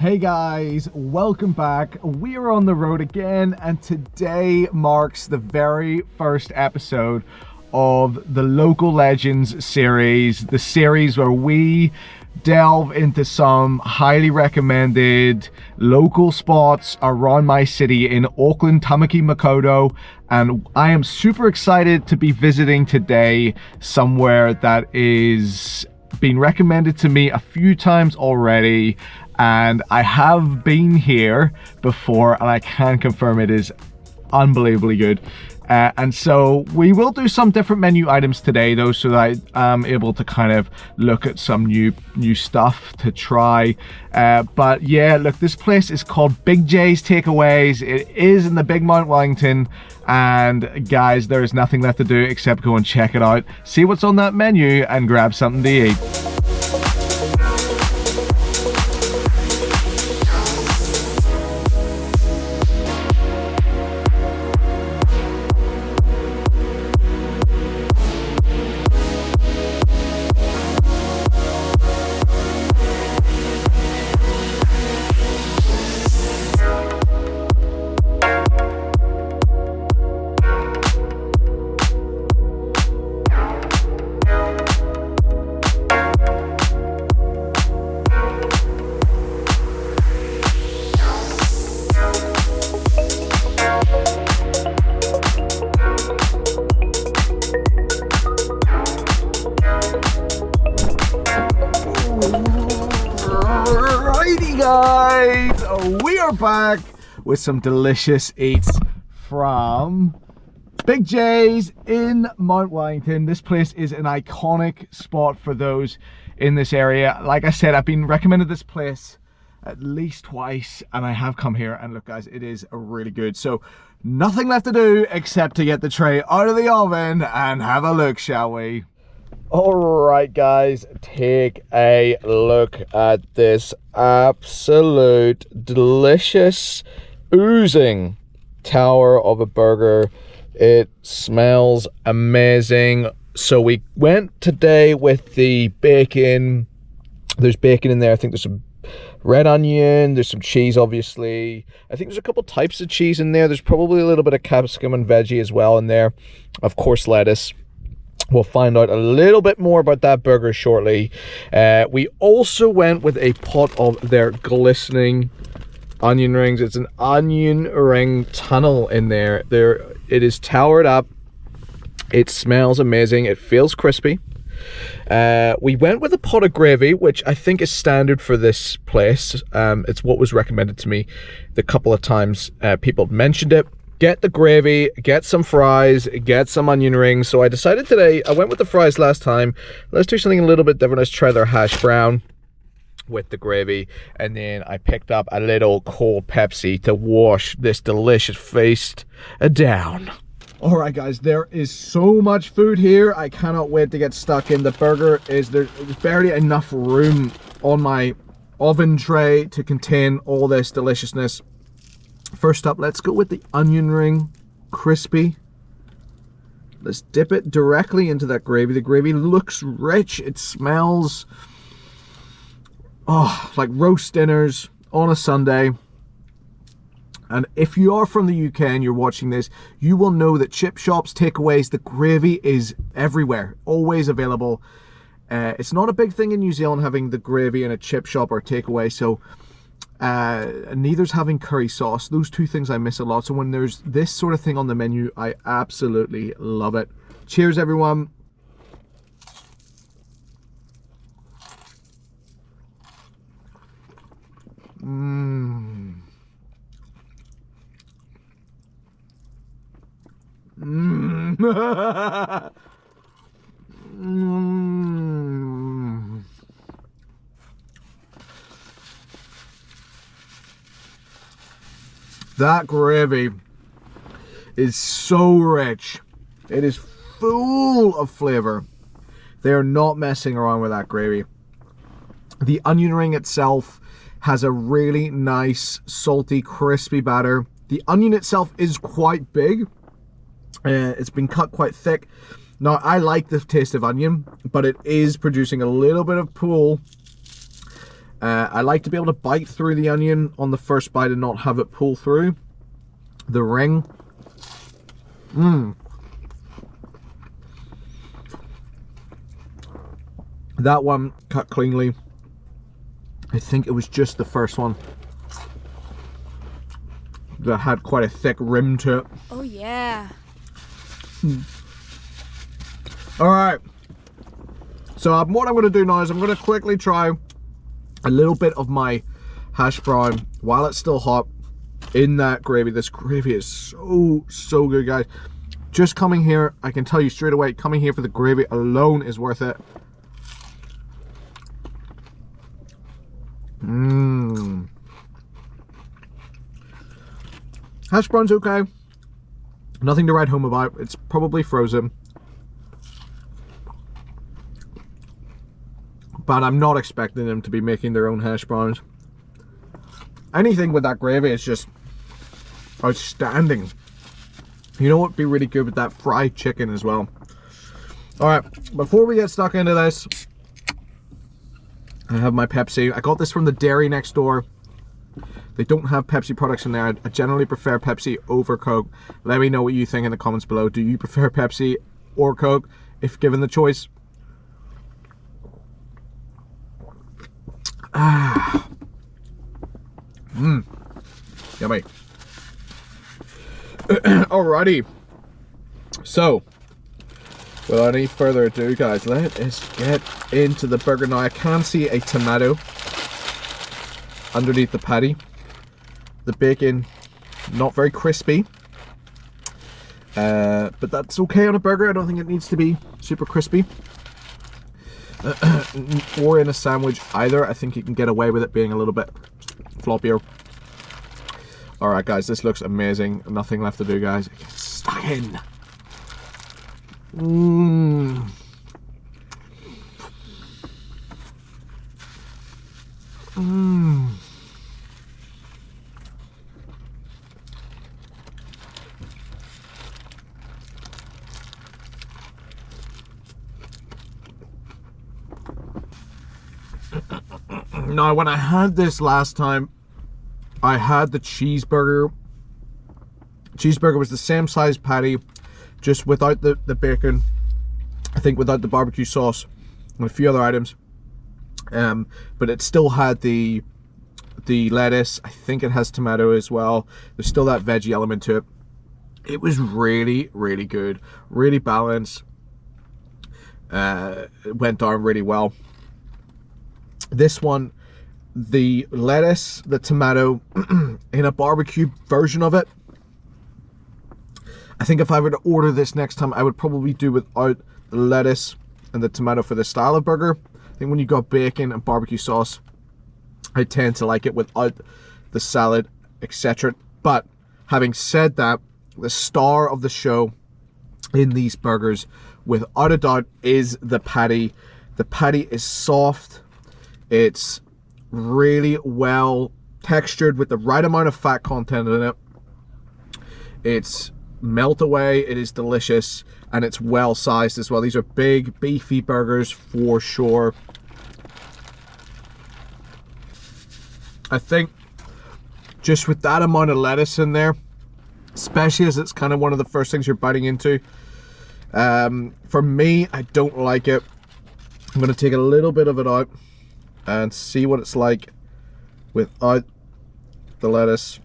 Hey guys, welcome back. We are on the road again, and today marks the very first episode of the Local Legends series, the series where we delve into some highly recommended local spots around my city in Auckland, Tamaki Makaurau, and I am super excited to be visiting today somewhere that is been recommended to me a few times already, and I have been here before and I can confirm it is unbelievably good. And so we will do some different menu items today though, so that I'm able to kind of look at some new stuff to try. But yeah, look, this place is called Big J's Takeaways. It is in the big Mount Wellington, and guys, there is nothing left to do except go and check it out, see what's on that menu and grab something to eat. Guys, we are back with some delicious eats from Big J's in Mount Wellington. This place is an iconic spot for those in this area. Like I said, I've been recommended this place at least twice and I have come here, and look guys, it is really good. So nothing left to do except to get the tray out of the oven and have a look, shall we? Alright guys, take a look at this absolute delicious oozing tower of a burger. It smells amazing. So we went today with the bacon. There's bacon in there. I think there's some red onion, there's some cheese obviously. I think there's a couple types of cheese in there. There's probably a little bit of capsicum and veggie as well in there. Of course, lettuce. We'll find out a little bit more about that burger shortly. We also went with a pot of their glistening onion rings. It's an onion ring tunnel in there. It is towered up. It smells amazing. It feels crispy. We went with a pot of gravy, which I think is standard for this place. It's what was recommended to me the couple of times people mentioned it. Get the gravy, get some fries, get some onion rings. So I decided today, I went with the fries last time. Let's do something a little bit different. Let's try their hash brown with the gravy. And then I picked up a little cold Pepsi to wash this delicious feast down. All right, guys, there is so much food here. I cannot wait to get stuck in. The burger there's barely enough room on my oven tray to contain all this deliciousness. First up, let's go with the onion ring crispy. Let's dip it directly into that gravy. The gravy looks rich. It smells like roast dinners on a Sunday. And if you are from the UK and you're watching this, you will know that chip shops, takeaways, the gravy is everywhere, always available. It's not a big thing in New Zealand having the gravy in a chip shop or takeaway, so neither's having curry sauce. Those two things I miss a lot. So when there's this sort of thing on the menu, I absolutely love it. Cheers, everyone. That gravy is so rich. It is full of flavor. They are not messing around with that gravy. The onion ring itself has a really nice, salty, crispy batter. The onion itself is quite big. It's been cut quite thick. Now, I like the taste of onion, but it is producing a little bit of pool I like to be able to bite through the onion on the first bite and not have it pull through the ring. That one cut cleanly. I think it was just the first one that had quite a thick rim to it. Oh yeah. Alright, so what I'm going to do now is I'm going to quickly try a little bit of my hash brown while it's still hot in that gravy. This gravy is so good, guys. Just coming here, I can tell you straight away, coming here for the gravy alone is worth it. Hash brown's okay. Nothing to write home about. It's probably frozen. But I'm not expecting them to be making their own hash browns. Anything with that gravy is just outstanding. You know what would be really good with that? Fried chicken as well. Alright, before we get stuck into this, I have my Pepsi. I got this from the dairy next door. They don't have Pepsi products in there. I generally prefer Pepsi over Coke. Let me know what you think in the comments below. Do you prefer Pepsi or Coke if given the choice? Yummy. Alrighty. So, without any further ado, guys, let us get into the burger. Now, I can see a tomato underneath the patty. The bacon, not very crispy. But that's okay on a burger. I don't think it needs to be super crispy. Or in a sandwich either. I think you can get away with it being a little bit floppier. Alright guys, this looks amazing. Nothing left to do, guys. Get stuck in. Now, when I had this last time, I had the cheeseburger. Cheeseburger was the same size patty, just without the bacon. I think without the barbecue sauce and a few other items. But it still had the lettuce. I think it has tomato as well. There's still that veggie element to it. It was really, really good. Really balanced. It went down really well. This one, the lettuce, the tomato, in a barbecue version of it. I think if I were to order this next time, I would probably do without the lettuce and the tomato for this style of burger. I think when you got bacon and barbecue sauce, I tend to like it without the salad, etc. But having said that, the star of the show in these burgers, without a doubt, is the patty. The patty is soft. It's really well textured with the right amount of fat content in it. It's melt away, it is delicious, and it's well sized as well. These are big, beefy burgers for sure. I think just with that amount of lettuce in there, especially as it's kind of one of the first things you're biting into, for me, I don't like it. I'm going to take a little bit of it out and see what it's like without the lettuce.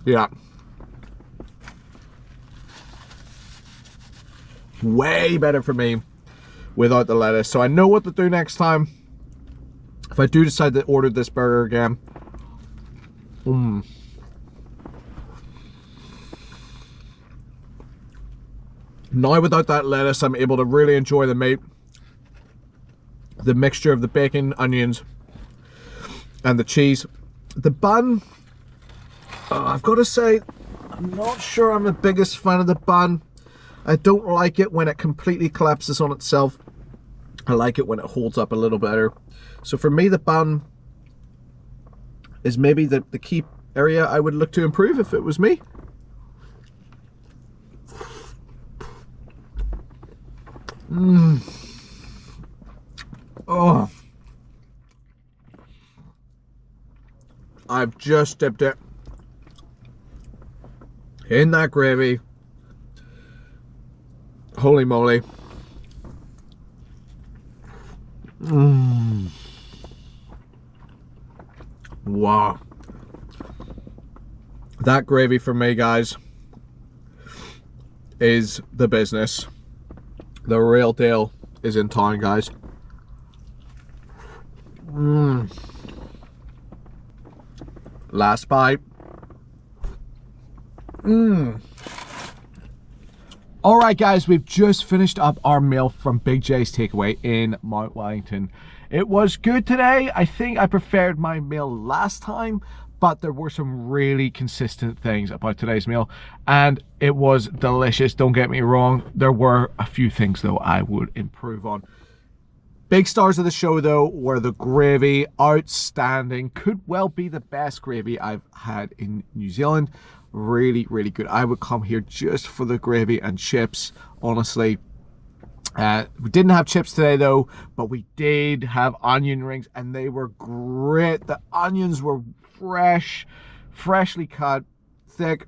Yeah. Way better for me without the lettuce. So I know what to do next time if I do decide to order this burger again. Now without that lettuce, I'm able to really enjoy the meat, the mixture of the bacon, onions, and the cheese. The bun, I've got to say, I'm not sure I'm the biggest fan of the bun. I don't like it when it completely collapses on itself. I like it when it holds up a little better. So for me, the bun is maybe the key area I would look to improve if it was me. Oh, I've just dipped it in that gravy. Holy moly. Wow. That gravy for me, guys, is the business. The real deal is in town, guys. Last bite. All right, guys, we've just finished up our meal from Big J's Takeaway in Mount Wellington. It was good today. I think I preferred my meal last time, but there were some really consistent things about today's meal, and it was delicious. Don't get me wrong. There were a few things, though, I would improve on. Big stars of the show, though, were the gravy. Outstanding. Could well be the best gravy I've had in New Zealand. Really, really good. I would come here just for the gravy and chips, honestly. We didn't have chips today, though, but we did have onion rings, and they were great. The onions were fresh, freshly cut, thick.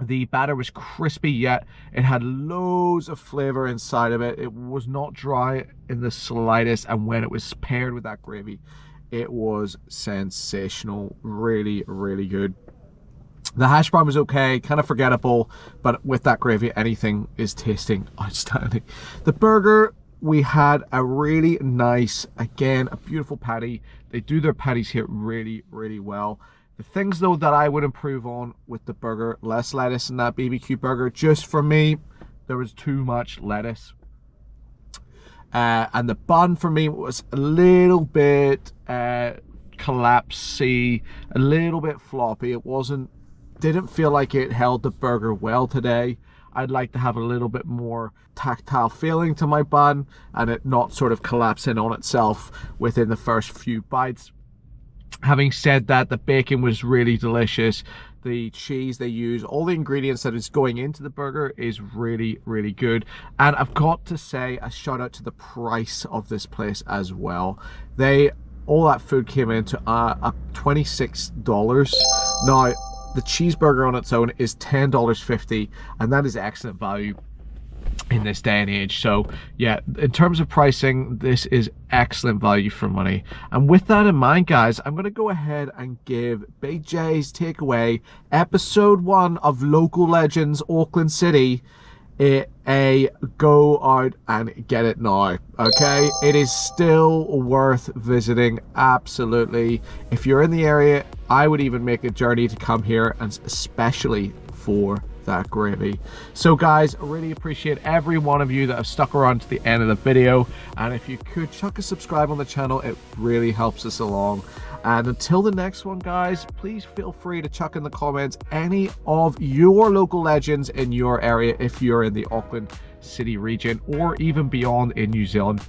The batter was crispy, yet it had loads of flavor inside of it. It was not dry in the slightest, and when it was paired with that gravy, it was sensational. Really, really good. The hash brown was okay, kind of forgettable, but with that gravy, anything is tasting outstanding. The burger, we had a really nice, again, a beautiful patty. They do their patties here really, really well. The things, though, that I would improve on with the burger, less lettuce in that BBQ burger. Just for me, there was too much lettuce. And the bun for me was a little bit collapsy, a little bit floppy. It didn't feel like it held the burger well today. I'd like to have a little bit more tactile feeling to my bun and it not sort of collapsing on itself within the first few bites. Having said that, the bacon was really delicious. The cheese they use, all the ingredients that is going into the burger is really, really good. And I've got to say a shout out to the price of this place as well. All that food came into $26. Now, the cheeseburger on its own is $10.50, and that is excellent value in this day and age. So yeah, in terms of pricing, this is excellent value for money. And with that in mind, guys, I'm going to go ahead and give Big J's Takeaway episode 1 of Local Legends Auckland City a go out and get it now. Okay, it is still worth visiting, absolutely. If you're in the area, I would even make a journey to come here, and especially for that gravy. So guys, I really appreciate every one of you that have stuck around to the end of the video, and if you could chuck a subscribe on the channel, it really helps us along. And until the next one, guys, please feel free to chuck in the comments any of your local legends in your area if you're in the Auckland City region or even beyond in New Zealand.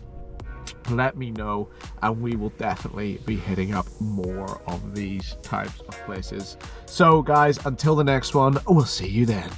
Let me know, and we will definitely be hitting up more of these types of places. So guys, until the next one, we'll see you then.